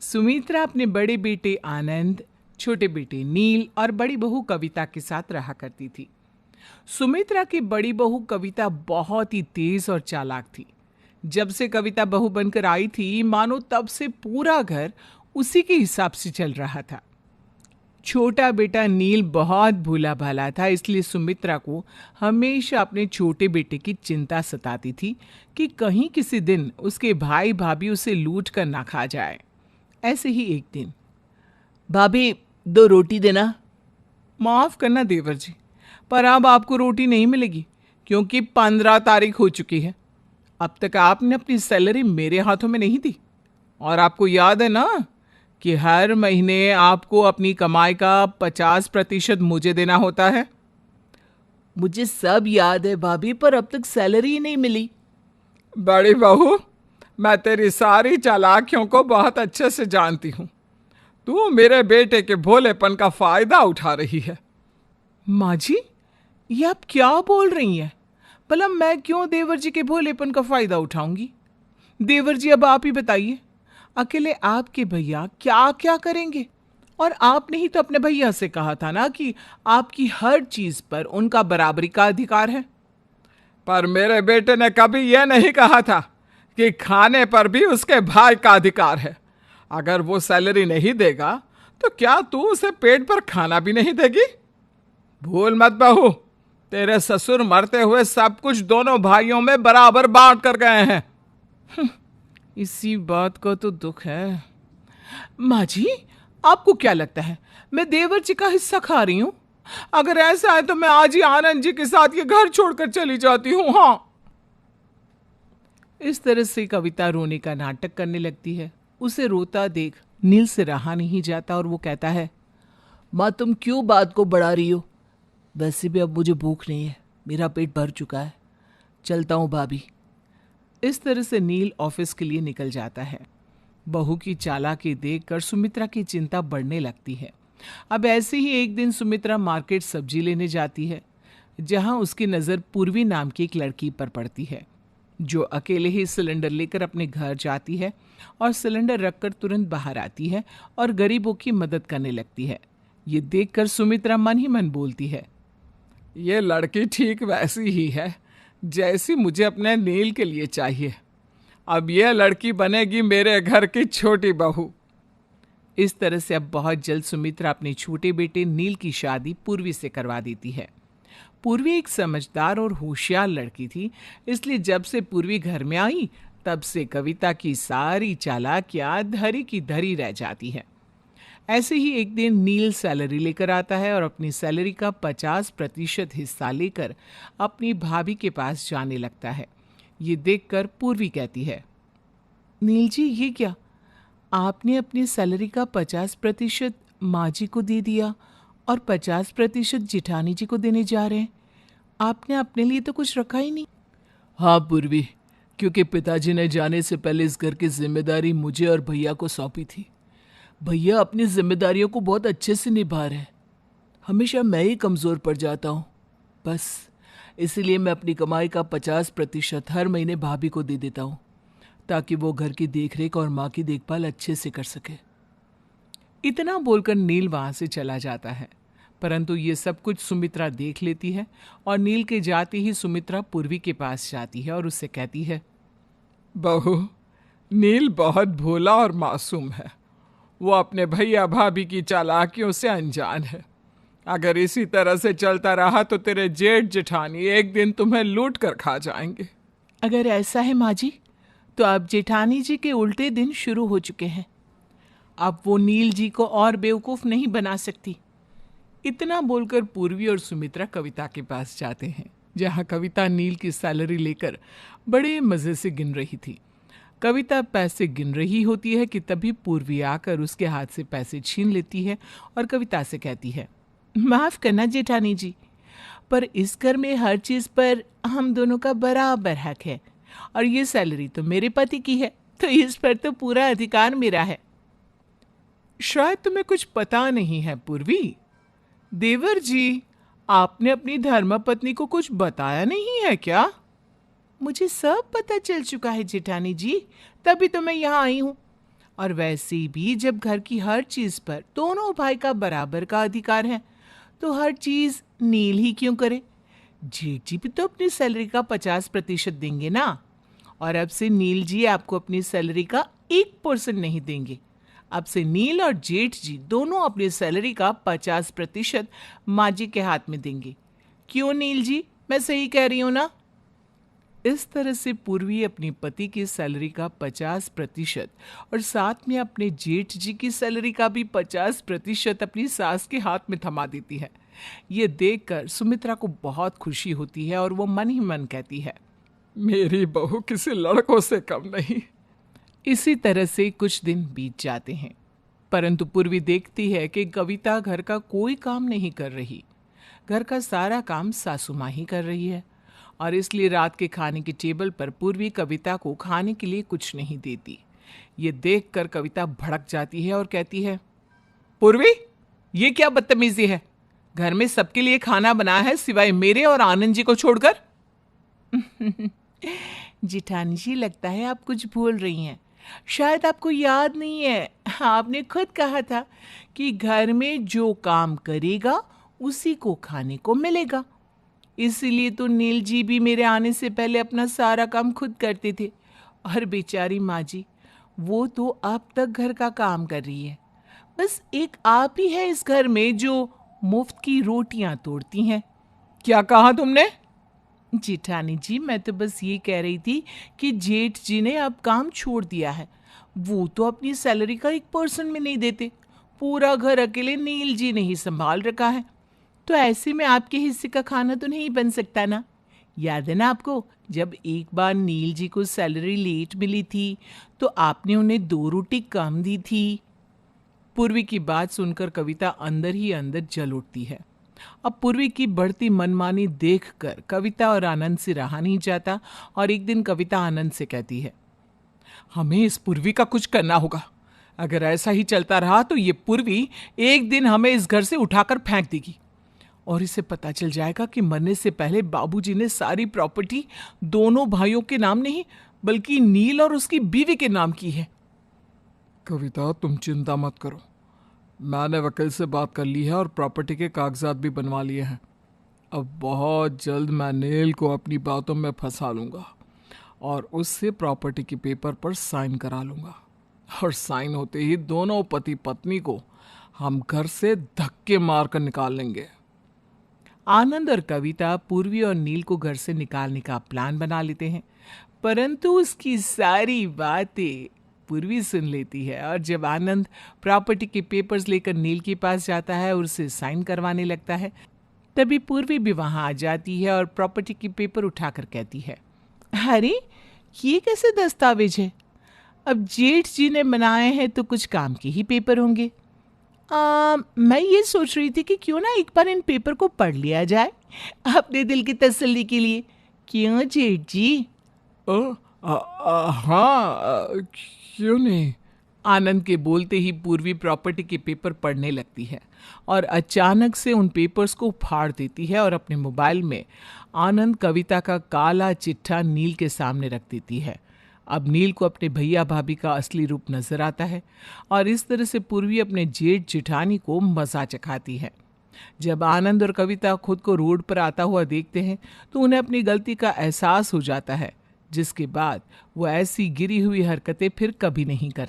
सुमित्रा अपने बड़े बेटे आनंद, छोटे बेटे नील और बड़ी बहू कविता के साथ रहा करती थी। सुमित्रा की बड़ी बहू कविता बहुत ही तेज और चालाक थी। जब से कविता बहू बनकर आई थी, मानो तब से पूरा घर उसी के हिसाब से चल रहा था। छोटा बेटा नील बहुत भोला भाला था, इसलिए सुमित्रा को हमेशा अपने छोटे बेटे की चिंता सताती थी कि कहीं किसी दिन उसके भाई भाभी उसे लूट कर ना खा जाए। ऐसे ही एक दिन, भाभी 2 रोटी देना। माफ करना देवर जी, पर अब आपको रोटी नहीं मिलेगी क्योंकि 15 तारीख हो चुकी है। अब तक आपने अपनी सैलरी मेरे हाथों में नहीं दी, और आपको याद है ना कि हर महीने आपको अपनी कमाई का 50% मुझे देना होता है। मुझे सब याद है भाभी, पर अब तक सैलरी ही नहीं मिली। बड़ी बहू, मैं तेरी सारी चालाकियों को बहुत अच्छे से जानती हूँ। तू मेरे बेटे के भोलेपन का फायदा उठा रही है। माँ जी, ये आप क्या बोल रही हैं? भला मैं क्यों देवर जी के भोलेपन का फायदा उठाऊंगी? देवर जी, अब आप ही बताइए, अकेले आपके भैया क्या क्या करेंगे? और आपने ही तो अपने भैया से कहा था ना कि आपकी हर चीज पर उनका बराबरी का अधिकार है। पर मेरे बेटे ने कभी यह नहीं कहा था कि खाने पर भी उसके भाई का अधिकार है। अगर वो सैलरी नहीं देगा तो क्या तू उसे पेट पर खाना भी नहीं देगी? भूल मत बहू, तेरे ससुर मरते हुए सब कुछ दोनों भाइयों में बराबर बांट कर गए हैं। इसी बात का तो दुख है। माँ जी, आपको क्या लगता है मैं देवर जी का हिस्सा खा रही हूं? अगर ऐसा है तो मैं आज ही आनंद जी के साथ ये घर छोड़कर चली जाती हूँ। हाँ। इस तरह से कविता रोने का नाटक करने लगती है। उसे रोता देख नील से रहा नहीं जाता और वो कहता है, माँ तुम क्यों बात को बढ़ा रही हो? वैसे भी अब मुझे भूख नहीं है, मेरा पेट भर चुका है। चलता हूँ भाभी। इस तरह से नील ऑफिस के लिए निकल जाता है। बहू की चालाकी देखकर सुमित्रा की चिंता बढ़ने लगती है। अब ऐसे ही एक दिन सुमित्रा मार्केट सब्जी लेने जाती है, जहां उसकी नज़र पूर्वी नाम की एक लड़की पर पड़ती है, जो अकेले ही सिलेंडर लेकर अपने घर जाती है और सिलेंडर रखकर तुरंत बाहर आती है और गरीबों की मदद करने लगती है। ये देखकर सुमित्रा मन ही मन बोलती है, ये लड़की ठीक वैसी ही है जैसी मुझे अपने नील के लिए चाहिए। अब यह लड़की बनेगी मेरे घर की छोटी बहू। इस तरह से अब बहुत जल्द सुमित्रा अपने छोटे बेटे नील की शादी पूर्वी से करवा देती है। पूर्वी एक समझदार और होशियार लड़की थी, इसलिए जब से पूर्वी घर में आई तब से कविता की सारी चालाकियां धरी की धरी रह जाती है। ऐसे ही एक दिन नील सैलरी लेकर आता है और अपनी सैलरी का 50% हिस्सा लेकर अपनी भाभी के पास जाने लगता है। ये देखकर पूर्वी कहती है, नील जी, ये क्या? आपने अपनी सैलरी का 50% माँ जी को दे दिया और 50% जिठानी जी को देने जा रहे हैं। आपने अपने लिए तो कुछ रखा ही नहीं। हाँ पूर्वी, क्योंकि पिताजी ने जाने से पहले इस घर की जिम्मेदारी मुझे और भैया को सौंपी थी। भैया अपनी जिम्मेदारियों को बहुत अच्छे से निभा रहे हैं। हमेशा मैं ही कमज़ोर पड़ जाता हूँ। बस इसीलिए मैं अपनी कमाई का 50% हर महीने भाभी को दे देता हूँ, ताकि वो घर की देखरेख और माँ की देखभाल अच्छे से कर सके। इतना बोलकर नील वहाँ से चला जाता है, परंतु ये सब कुछ सुमित्रा देख लेती है और नील के जाते ही सुमित्रा पूर्वी के पास जाती है और उससे कहती है, बहू, नील बहुत भोला और मासूम है। वो अपने भैया भाभी की चालाकियों से अनजान है। अगर इसी तरह से चलता रहा तो तेरे जेठ जेठानी एक दिन तुम्हें लूट कर खा जाएंगे। अगर ऐसा है माँ जी, तो अब जेठानी जी के उल्टे दिन शुरू हो चुके हैं। अब वो नील जी को और बेवकूफ़ नहीं बना सकती। इतना बोलकर पूर्वी और सुमित्रा कविता के पास जाते हैं, जहाँ कविता नील की सैलरी लेकर बड़े मज़े से गिन रही थी। कविता पैसे गिन रही होती है कि तभी पूर्वी आकर उसके हाथ से पैसे छीन लेती है और कविता से कहती है, माफ़ करना जेठानी जी, पर इस घर में हर चीज़ पर हम दोनों का बराबर हक है और ये सैलरी तो मेरे पति की है, तो इस पर तो पूरा अधिकार मेरा है। शायद तुम्हें कुछ पता नहीं है पूर्वी, देवर जी, आपने अपनी धर्मपत्नी को कुछ बताया नहीं है क्या? मुझे सब पता चल चुका है जेठानी जी, तभी तो मैं यहाँ आई हूँ। और वैसे भी जब घर की हर चीज पर दोनों भाई का बराबर का अधिकार है, तो हर चीज नील ही क्यों करे? जेठ जी भी तो अपनी सैलरी का 50% देंगे ना। और अब से नील जी आपको अपनी सैलरी का 1% नहीं देंगे। अब से नील और जेठ जी दोनों अपनी सैलरी का 50% माँ जी के हाथ में देंगे। क्यों नील जी, मैं सही कह रही हूं ना? इस तरह से पूर्वी अपनी पति की सैलरी का 50% और साथ में अपने जेठ जी की सैलरी का भी 50% अपनी सास के हाथ में थमा देती है। ये देखकर सुमित्रा को बहुत खुशी होती है और वो मन ही मन कहती है, मेरी बहू किसी लड़कों से कम नहीं। इसी तरह से कुछ दिन बीत जाते हैं, परंतु पूर्वी देखती है कि कविता घर का कोई काम नहीं कर रही। घर का सारा काम सासू माँ ही कर रही है और इसलिए रात के खाने की टेबल पर पूर्वी कविता को खाने के लिए कुछ नहीं देती। ये देखकर कविता भड़क जाती है और कहती है, पूर्वी, ये क्या बदतमीजी है? घर में सबके लिए खाना बना है सिवाय मेरे और आनंद जी को छोड़कर। जिठानी जी, लगता है आप कुछ भूल रही हैं। शायद आपको याद नहीं है, आपने खुद कहा था कि घर में जो काम करेगा उसी को खाने को मिलेगा। इसीलिए तो नील जी भी मेरे आने से पहले अपना सारा काम खुद करते थे। और बेचारी माँ जी, वो तो अब तक घर का काम कर रही है। बस एक आप ही है इस घर में जो मुफ्त की रोटियां तोड़ती हैं। क्या कहा तुमने? जेठानी जी, मैं तो बस ये कह रही थी कि जेठ जी ने अब काम छोड़ दिया है। वो तो अपनी सैलरी का 1% में नहीं देते। पूरा घर अकेले नील जी ने ही संभाल रखा है। तो ऐसे में आपके हिस्से का खाना तो नहीं बन सकता ना। याद है ना आपको, जब एक बार नील जी को सैलरी लेट मिली थी तो आपने उन्हें 2 रोटी कम दी थी। पूर्वी की बात सुनकर कविता अंदर ही अंदर जल उठती है। अब पूर्वी की बढ़ती मनमानी देखकर कविता और आनंद से रहा नहीं जाता और एक दिन कविता आनंद से कहती है, हमें इस पूर्वी का कुछ करना होगा। अगर ऐसा ही चलता रहा तो ये पूर्वी एक दिन हमें इस घर से उठाकर फेंक देगी और इसे पता चल जाएगा कि मरने से पहले बाबूजी ने सारी प्रॉपर्टी दोनों भाइयों के नाम नहीं बल्कि नील और उसकी बीवी के नाम की है। कविता, तुम चिंता मत करो। मैंने वकील से बात कर ली है और प्रॉपर्टी के कागजात भी बनवा लिए हैं। अब बहुत जल्द मैं नील को अपनी बातों में फंसा लूँगा और उससे प्रॉपर्टी के पेपर पर साइन करा लूँगा और साइन होते ही दोनों पति पत्नी को हम घर से धक्के मार कर निकाल लेंगे। आनंद और कविता पूर्वी और नील को घर से निकालने का प्लान बना लेते हैं, परंतु उसकी सारी बातें पूर्वी सुन लेती है। और जब आनंद प्रॉपर्टी के पेपर्स लेकर नील के पास जाता है और उसे साइन करवाने लगता है, तभी पूर्वी भी वहां आ जाती है और प्रॉपर्टी के पेपर उठाकर कहती है, अरे ये कैसे दस्तावेज है? अब जेठ जी ने बनाए हैं तो कुछ काम के ही पेपर होंगे। मैं ये सोच रही थी कि क्यों ना एक बार इन पेपर को पढ़ लिया जाए अपने दिल की तसल्ली के लिए। क्यों जेठ जी? हाँ, क्यों नहीं? आनंद के बोलते ही पूर्वी प्रॉपर्टी के पेपर पढ़ने लगती है और अचानक से उन पेपर्स को फाड़ देती है और अपने मोबाइल में आनंद कविता का काला चिट्ठा नील के सामने रख देती है। अब नील को अपने भैया भाभी का असली रूप नजर आता है और इस तरह से पूर्वी अपने जेठ जेठानी को मजा चखाती है। जब आनंद और कविता खुद को रोड पर आता हुआ देखते हैं तो उन्हें अपनी गलती का एहसास हो जाता है, जिसके बाद वो ऐसी गिरी हुई हरकतें फिर कभी नहीं करते।